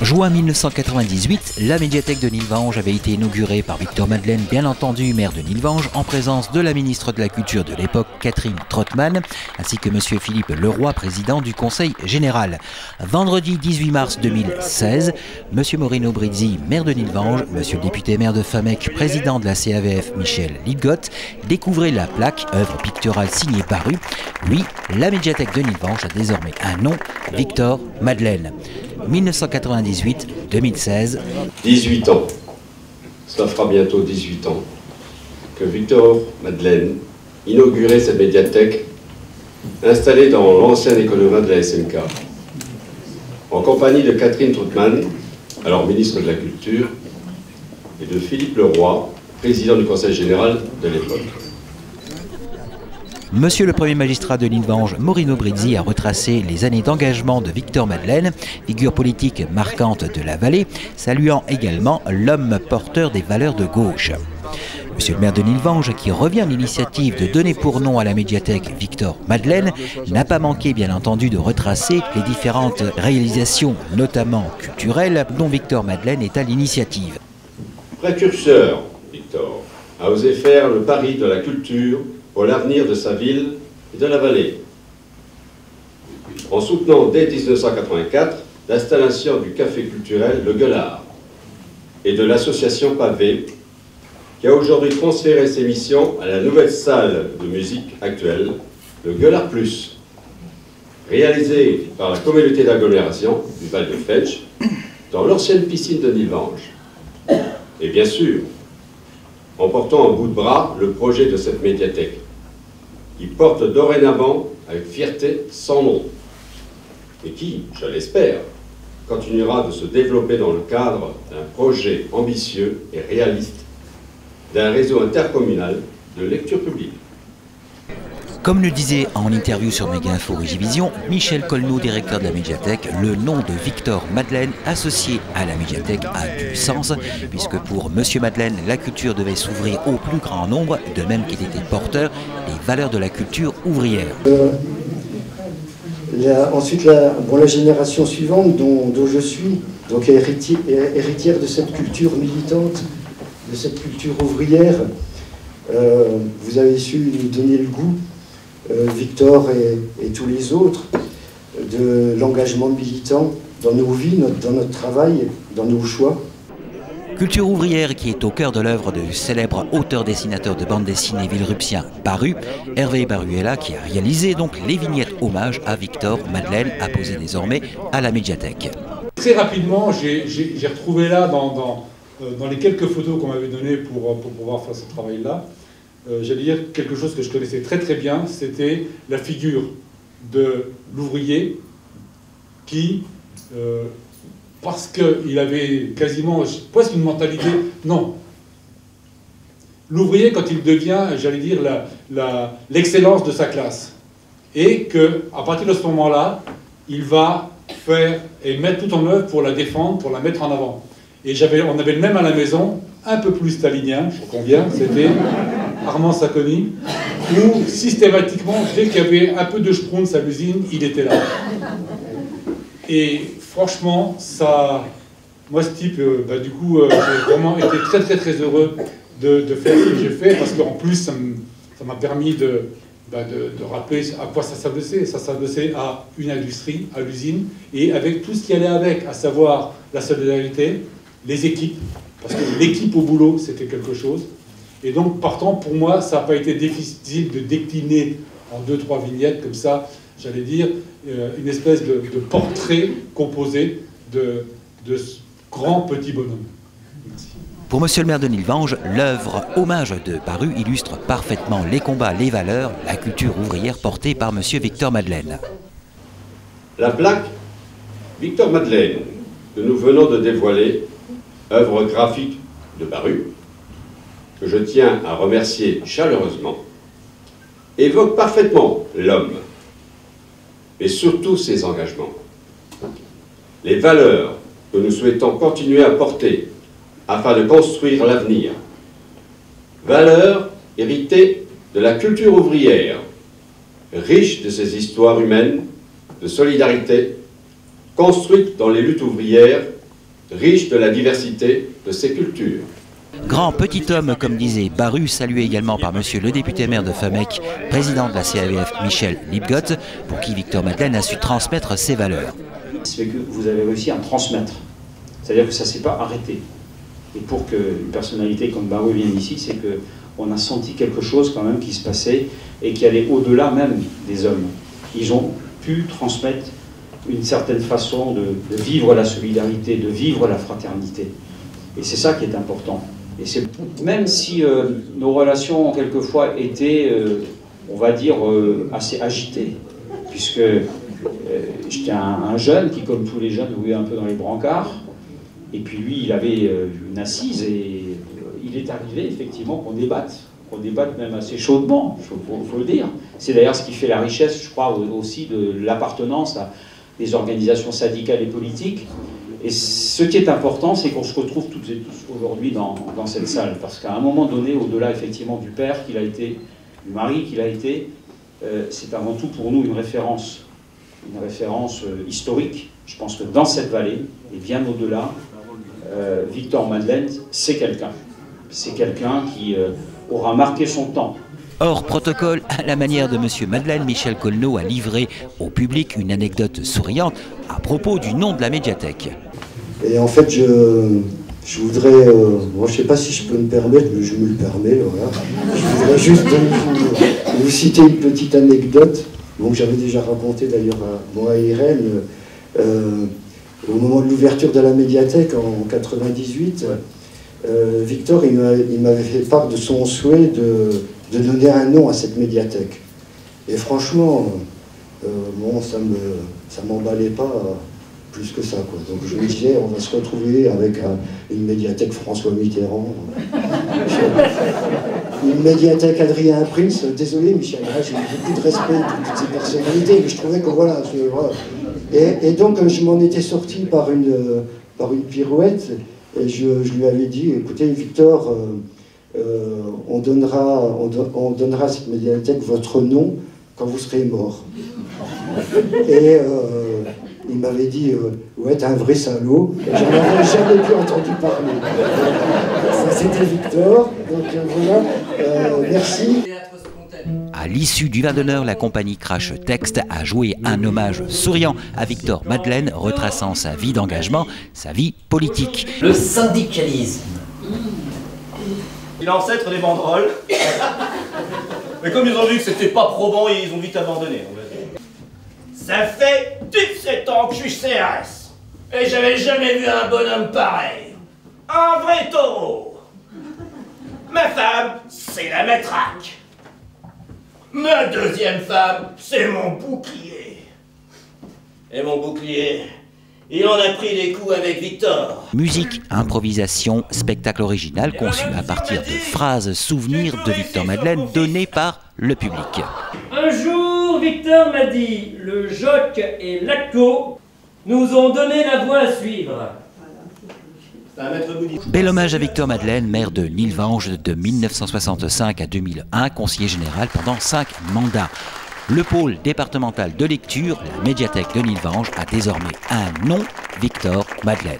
Juin 1998, la médiathèque de Nilvange avait été inaugurée par Victor Madeleine, bien entendu maire de Nilvange, en présence de la ministre de la Culture de l'époque, Catherine Trottmann, ainsi que M. Philippe Leroy, président du Conseil général. Vendredi 18 mars 2016, M. Morino Brizzi, maire de Nilvange, M. le député maire de Famec, président de la CAVF, Michel Lidgott, découvraient la plaque, œuvre picturale signée Baru. Oui, la médiathèque de Nilvange a désormais un nom, Victor Madeleine. 1998-2016. 18 ans. Cela fera bientôt 18 ans que Victor Madeleine inaugurait cette médiathèque installée dans l'ancien économat de la SNK, en compagnie de Catherine Trottmann, alors ministre de la Culture, et de Philippe Leroy, président du Conseil général de l'époque. Monsieur le premier magistrat de Nilvange, Morino Brizzi, a retracé les années d'engagement de Victor Madeleine, figure politique marquante de la vallée, saluant également l'homme porteur des valeurs de gauche. Monsieur le maire de Nilvange, qui revient à l'initiative de donner pour nom à la médiathèque Victor Madeleine, n'a pas manqué bien entendu de retracer les différentes réalisations, notamment culturelles, dont Victor Madeleine est à l'initiative. Précurseur, Victor a osé faire le pari de la culture pour l'avenir de sa ville et de la vallée, en soutenant dès 1984 l'installation du café culturel Le Gueulard et de l'association Pavé, qui a aujourd'hui transféré ses missions à la nouvelle salle de musique actuelle, le Gueulard Plus, réalisée par la communauté d'agglomération du Val de Fletch, dans l'ancienne piscine de Nilvange. Et bien sûr, en portant en bout de bras le projet de cette médiathèque, qui porte dorénavant avec fierté son nom, et qui, je l'espère, continuera de se développer dans le cadre d'un projet ambitieux et réaliste d'un réseau intercommunal de lecture publique. Comme le disait en interview sur Méga Info Régivision, Michel Colneau, directeur de la médiathèque, le nom de Victor Madeleine associé à la médiathèque a du sens, puisque pour M. Madeleine, la culture devait s'ouvrir au plus grand nombre, de même qu'il était porteur des valeurs de la culture ouvrière. Ensuite, la génération suivante dont je suis, donc héritière de cette culture militante, de cette culture ouvrière, vous avez su nous donner le goût, Victor et tous les autres, de l'engagement militant dans nos vies, dans notre travail, dans nos choix. Culture ouvrière qui est au cœur de l'œuvre du célèbre auteur-dessinateur de bande dessinée villeruppien Baru, Hervé Baruella, qui a réalisé donc les vignettes hommage à Victor Madeleine, apposées désormais à la médiathèque. Très rapidement, j'ai retrouvé là, dans les quelques photos qu'on m'avait données pour pouvoir faire ce travail-là, j'allais dire quelque chose que je connaissais très très bien, c'était la figure de l'ouvrier qui, parce qu'il avait quasiment presque une mentalité, non. L'ouvrier, quand il devient, j'allais dire, l'excellence de sa classe, et qu'à partir de ce moment-là, il va faire et mettre tout en œuvre pour la défendre, pour la mettre en avant. Et on avait le même à la maison, un peu plus stalinien, je conviens, c'était Armand Sacconi, où systématiquement, dès qu'il y avait un peu de schtroumpf à l'usine, il était là. Et franchement, moi ce type, du coup, j'ai vraiment été très très très heureux de faire ce que j'ai fait, parce qu'en plus, ça m'a permis de rappeler à quoi ça s'adossait. Ça s'adossait à une industrie, à l'usine, et avec tout ce qui allait avec, à savoir la solidarité, les équipes, parce que l'équipe au boulot, c'était quelque chose. Et donc, partant, pour moi, ça n'a pas été difficile de décliner en 2-3 vignettes, comme ça, j'allais dire, une espèce de portrait composé de ce grand petit bonhomme. Merci. Pour Monsieur le maire de Nilvange, l'œuvre Hommage de Baru illustre parfaitement les combats, les valeurs, la culture ouvrière portée par Monsieur Victor Madeleine. La plaque Victor Madeleine, que nous venons de dévoiler, œuvre graphique de Baru, que je tiens à remercier chaleureusement, évoque parfaitement l'homme, mais surtout ses engagements. Les valeurs que nous souhaitons continuer à porter afin de construire l'avenir. Valeurs héritées de la culture ouvrière, riche de ses histoires humaines, de solidarité, construites dans les luttes ouvrières riche de la diversité de ses cultures. Grand petit homme, comme disait Baru, salué également par monsieur le député maire de Famec, président de la CAVF Michel Lipgott, pour qui Victor Madeleine a su transmettre ses valeurs. C'est que vous avez réussi à transmettre, c'est-à-dire que ça ne s'est pas arrêté. Et pour qu'une personnalité comme Baru vienne ici, c'est qu'on a senti quelque chose quand même qui se passait et qui allait au-delà même des hommes. Ils ont pu transmettre une certaine façon de vivre la solidarité, de vivre la fraternité. Et c'est ça qui est important. Et même si nos relations, quelquefois, étaient, on va dire, assez agitées, puisque j'étais un jeune qui, comme tous les jeunes, jouait un peu dans les brancards, et puis lui, il avait une assise, et il est arrivé, effectivement, qu'on débatte même assez chaudement, il faut le dire. C'est d'ailleurs ce qui fait la richesse, je crois, aussi de l'appartenance à des organisations syndicales et politiques. Et ce qui est important, c'est qu'on se retrouve toutes et tous aujourd'hui dans cette salle. Parce qu'à un moment donné, au-delà effectivement du père qu'il a été, du mari qu'il a été, c'est avant tout pour nous une référence historique. Je pense que dans cette vallée, et bien au-delà, Victor Madeleine, c'est quelqu'un. C'est quelqu'un qui aura marqué son temps. Hors protocole, à la manière de M. Madeleine, Michel Colneau a livré au public une anecdote souriante à propos du nom de la médiathèque. Et en fait, je voudrais, bon, je ne sais pas si je peux me permettre, mais je me le permets, voilà. Je voudrais juste vous citer une petite anecdote, bon, que j'avais déjà racontée d'ailleurs à Irène, au moment de l'ouverture de la médiathèque en 98. Victor, il m'avait fait part de son souhait de donner un nom à cette médiathèque. Et franchement, bon, ça m'emballait pas plus que ça, quoi. Donc je me disais, on va se retrouver avec une médiathèque François Mitterrand, une médiathèque Adrien Prince. Désolé Michel, j'ai beaucoup de respect pour toutes ces personnalités, mais je trouvais que voilà. Et donc je m'en étais sorti par une pirouette, et je lui avais dit, écoutez Victor, on donnera à cette médiathèque votre nom quand vous serez mort. Et il m'avait dit, ouais, t'es un vrai salaud. J'en avais jamais plus entendu parler. Ça, c'était Victor. Donc voilà, merci. À l'issue du vin d'honneur, la compagnie Crash Texte a joué un hommage souriant à Victor Madeleine, retraçant sa vie d'engagement, sa vie politique. Le syndicalisme. L'ancêtre des banderoles. Mais comme ils ont vu que c'était pas probant, ils ont vite abandonné. Ça fait 17 ans que je suis CRS. Et j'avais jamais vu un bonhomme pareil. Un vrai taureau. Ma femme, c'est la matraque. Ma deuxième femme, c'est mon bouclier. Et mon bouclier, il en a pris des coups avec Victor. Musique, improvisation, spectacle original conçu à partir de phrases souvenirs de Victor Madeleine données par le public. Un jour, Victor m'a dit, le Joc et l'ACO nous ont donné la voie à suivre. Bel hommage à Victor Madeleine, maire de Nilvange de 1965 à 2001, conseiller général pendant 5 mandats. Le pôle départemental de lecture, la médiathèque de Nilvange, a désormais un nom, Victor Madeleine.